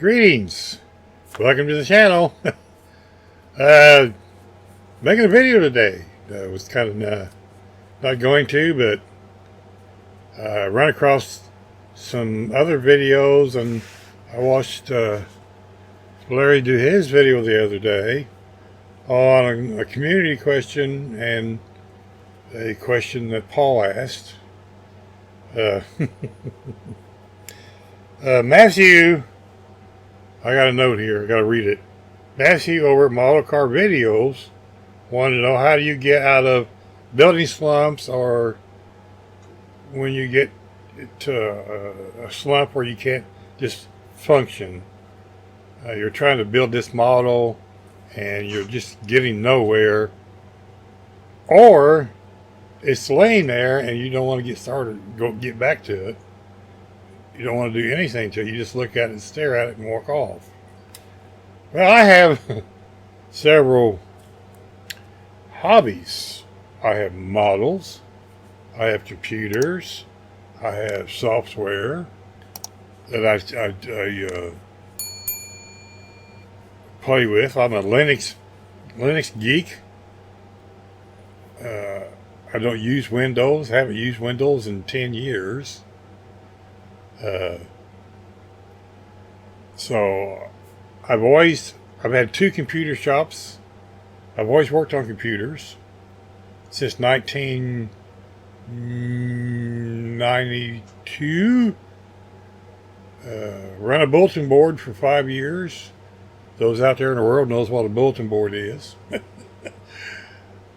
Greetings. Welcome to the channel. Making a video today. I was kind of not going to, but run across some other videos, and I watched Larry do his video the other day on a community question and a question that Paul asked. Mathew, I got a note here, I got to read it. Mathew over at Model Car Videos wanted to know, how do you get out of building slumps, or when you get to a slump where you can't just function. You're trying to build this model and you're just getting nowhere, or it's laying there and you don't want to get started, get back to it. You don't want to do anything to it. You just look at it and stare at it and walk off. Well, I have several hobbies. I have models. I have computers. I have software that I play with. I'm a Linux geek. I don't use Windows. I haven't used Windows in 10 years. So I've had two computer shops. I've always worked on computers since 1992. Run a bulletin board for 5 years. Those out there in the world knows what a bulletin board is.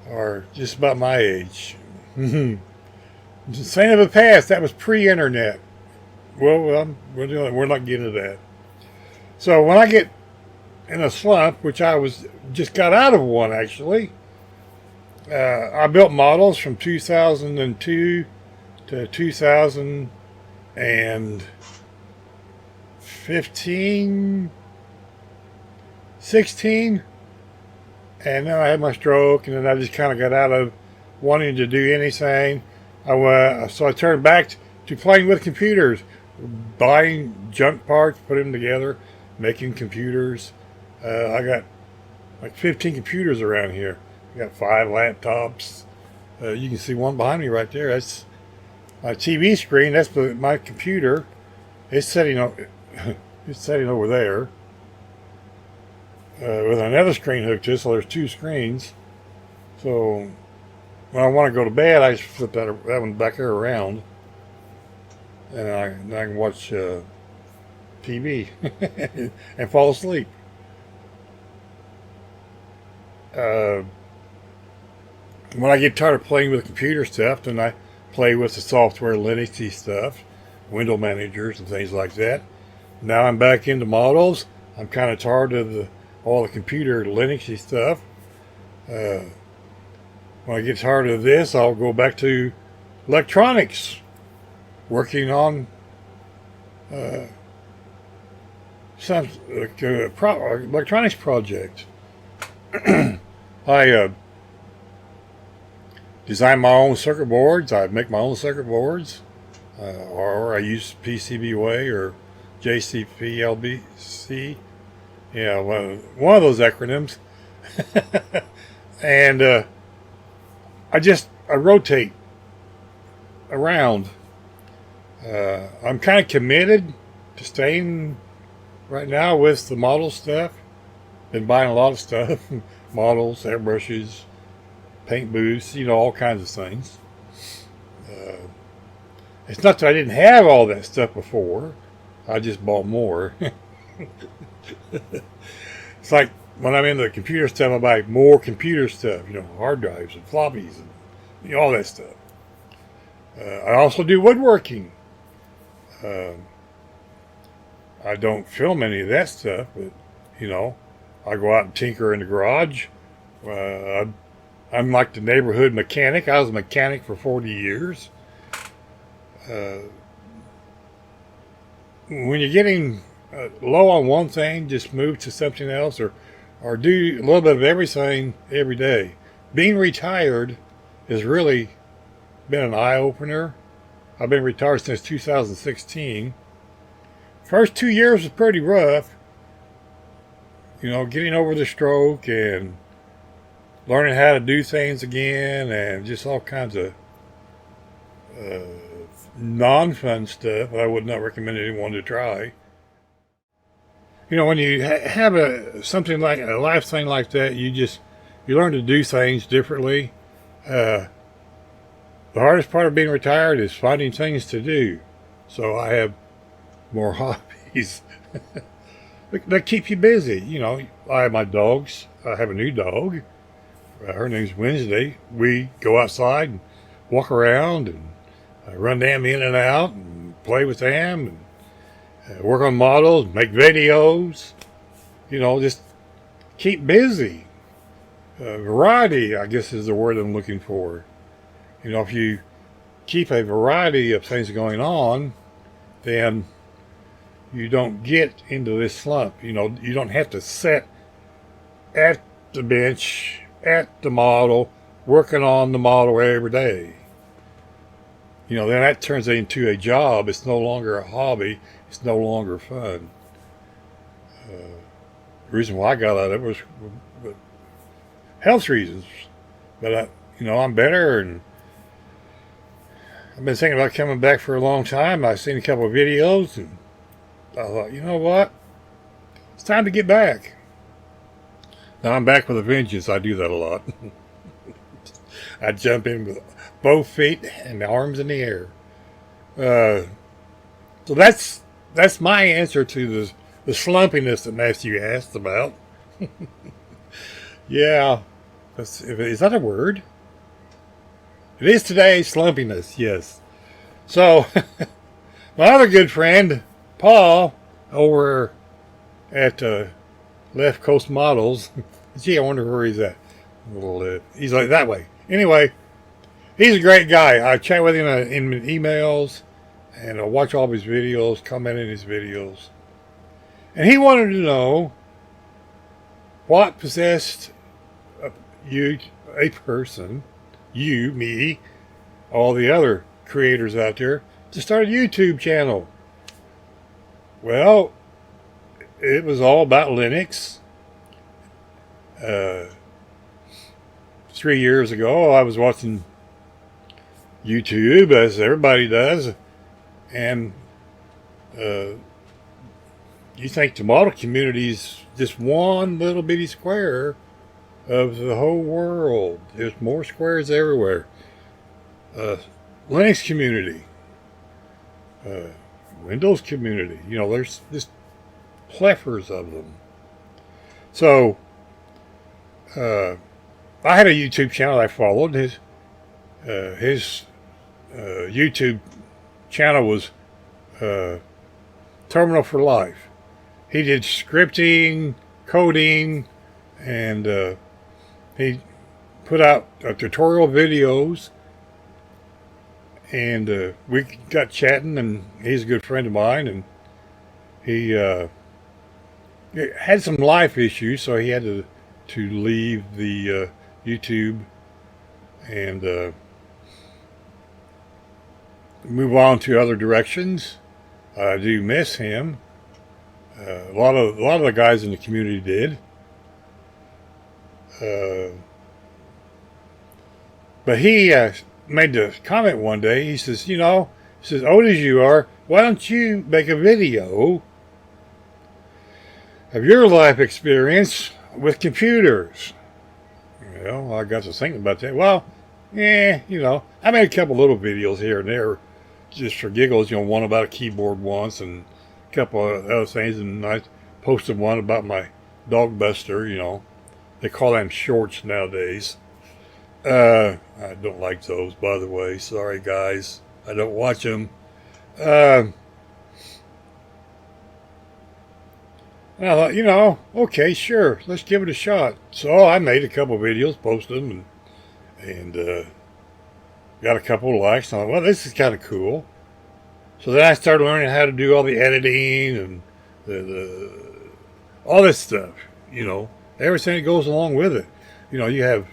Or just about my age. Saint of the past, that was pre-internet. Well, we're not getting to that. So when I get in a slump, which I just got out of one actually, I built models from 2002 to 2015, 16, and then I had my stroke, and then I just kind of got out of wanting to do anything. So I turned back to playing with computers, buying junk parts, putting them together, making computers. I got like 15 computers around here. I got 5 laptops. You can see one behind me right there. That's my TV screen. That's my computer. It's sitting over there with another screen hooked to it. So there's 2 screens. So when I want to go to bed, I just flip that one back there around, and I can watch TV and fall asleep. When I get tired of playing with computer stuff, then I play with the software Linuxy stuff, window managers and things like that. Now I'm back into models. I'm kind of tired of all the computer Linuxy stuff. When I get tired of this, I'll go back to electronics, working on some electronics project. I design my own circuit boards. I make my own circuit boards, or I use PCBWay or JCPLBC. Yeah, one of those acronyms. And I rotate around. I'm kind of committed to staying right now with the model stuff. Been buying a lot of stuff. Models, airbrushes, paint booths, all kinds of things. It's not that I didn't have all that stuff before. I just bought more. It's like when I'm in the computer stuff, I buy more computer stuff, hard drives and floppies and all that stuff. I also do woodworking. I don't film any of that stuff, but I go out and tinker in the garage. I'm like the neighborhood mechanic. I was a mechanic for 40 years. When you're getting low on one thing, just move to something else, or do a little bit of everything every day. Being retired has really been an eye-opener. I've been retired since 2016. First 2 years was pretty rough. you know, getting over the stroke and learning how to do things again, and just all kinds of non-fun stuff I would not recommend anyone to try. You know, when you have something like a life thing like that, you learn to do things differently. The hardest part of being retired is finding things to do. So I have more hobbies that keep you busy. You know, I have my dogs. I have a new dog. Her name's Wednesday. We go outside and walk around and run them in and out and play with them and work on models, make videos. You know, just keep busy. Variety, I guess, is the word I'm looking for. You know, if you keep a variety of things going on, then you don't get into this slump. You know, you don't have to sit at the bench, at the model, working on the model every day. You know, then that turns into a job. It's no longer a hobby. It's no longer fun. The reason why I got out of it was health reasons. But, you know, I'm better, and I've been thinking about coming back for a long time. I've seen a couple of videos, and I thought, you know what? It's time to get back. Now I'm back with a vengeance. I do that a lot. I jump in with both feet and the arms in the air. So that's my answer to the slumpiness that Mathew asked about. Yeah, is that a word? It is today, slumpiness, yes. So, my other good friend, Paul, over at Left Coast Models, gee, I wonder where he's at. He's like that way. Anyway, he's a great guy. I chat with him in emails, and I watch all of his videos, comment in his videos. And he wanted to know what possessed you, a person, you, me, all the other creators out there, to start a YouTube channel. Well, it was all about Linux. 3 years ago, I was watching YouTube, as everybody does, and you think the model community is just one little bitty square of the whole world. There's more squares everywhere. Linux community, Windows community, you know, there's just plethoras of them. So, I had a YouTube channel I followed. His YouTube channel was Terminal for Life. He did scripting, coding, and he put out tutorial videos. And we got chatting, and he's a good friend of mine, and he had some life issues, so he had to leave the YouTube and move on to other directions. I do miss him. A lot of the guys in the community did. But he made the comment one day. He says, you know, old as you are, why don't you make a video of your life experience with computers? Well, I got to thinking about that. Well, yeah, you know, I made a couple little videos here and there just for giggles. You know, one about a keyboard once and a couple of other things. And I posted one about my dog buster, you know. They call them shorts nowadays. I don't like those, by the way. Sorry, guys. I don't watch them. And I thought, you know, okay, sure, let's give it a shot. So I made a couple videos, posted them, and got a couple of likes. And I thought, well, this is kind of cool. So then I started learning how to do all the editing and the all this stuff, you know, everything that goes along with it. You know, you have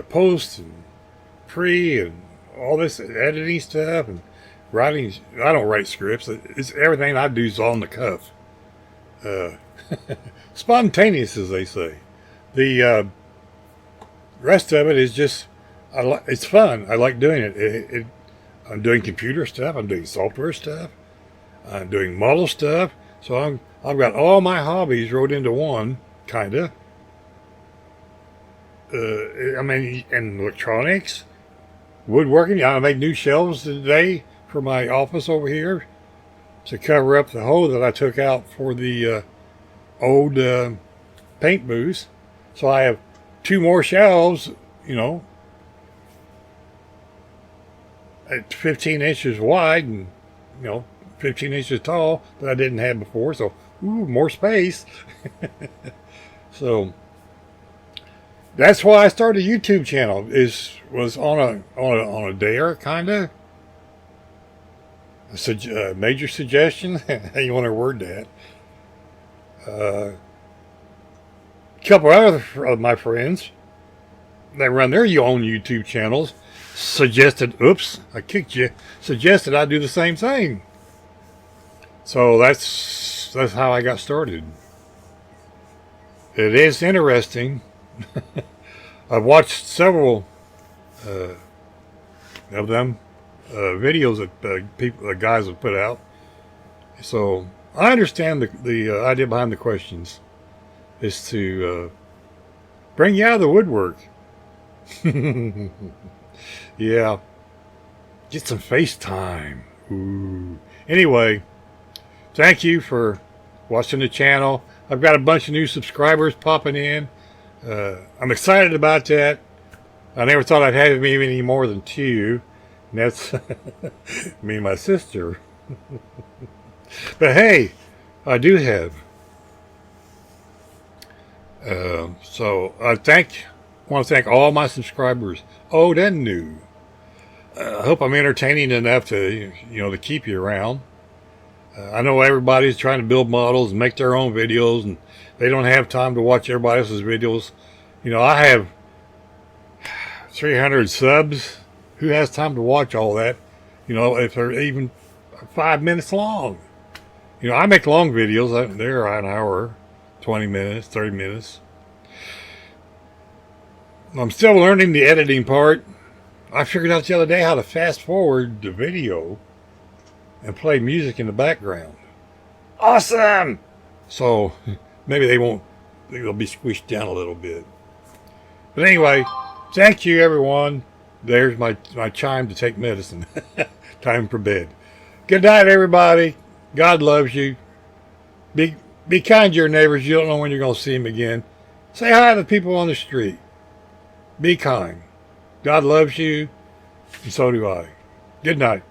post and pre and all this editing stuff and writing. I don't write scripts. It's everything I do is on the cuff. uh, spontaneous, as they say. The rest of it is just, it's fun. I like doing it. I'm doing computer stuff. I'm doing software stuff. I'm doing model stuff. So I've got all my hobbies rolled into one, kind of. I mean, and electronics, woodworking. I made new shelves today for my office over here to cover up the hole that I took out for the old paint booths. So I have 2 more shelves, you know, at 15 inches wide and, you know, 15 inches tall that I didn't have before. So, ooh, more space. So that's why I started a YouTube channel. Was on a dare, kind of. A major suggestion. How you want to word that? A couple other of my friends that run their own YouTube channels suggested, oops, I kicked you, suggested I do the same thing. So that's how I got started. It is interesting. I've watched several of them videos that guys have put out. So I understand the idea behind the questions is to bring you out of the woodwork. Yeah, get some FaceTime. Ooh. Anyway, thank you for watching the channel. I've got a bunch of new subscribers popping in. I'm excited about that. I never thought I'd have any more than 2. And that's me and my sister. But hey, I do have. So I want to thank all my subscribers, old and new. I hope I'm entertaining enough to, to keep you around. I know everybody's trying to build models and make their own videos, and they don't have time to watch everybody else's videos. I have 300 subs. Who has time to watch all that? If they're even 5 minutes long. I make long videos. They're an hour, 20 minutes, 30 minutes. I'm still learning the editing part. I figured out the other day how to fast forward the video and play music in the background. Awesome! So maybe they'll be squished down a little bit. But anyway, thank you everyone. There's my chime to take medicine. Time for bed. Good night everybody. God loves you. Be kind to your neighbors. You don't know when you're going to see them again. Say hi to people on the street. Be kind. God loves you, and so do I. Good night.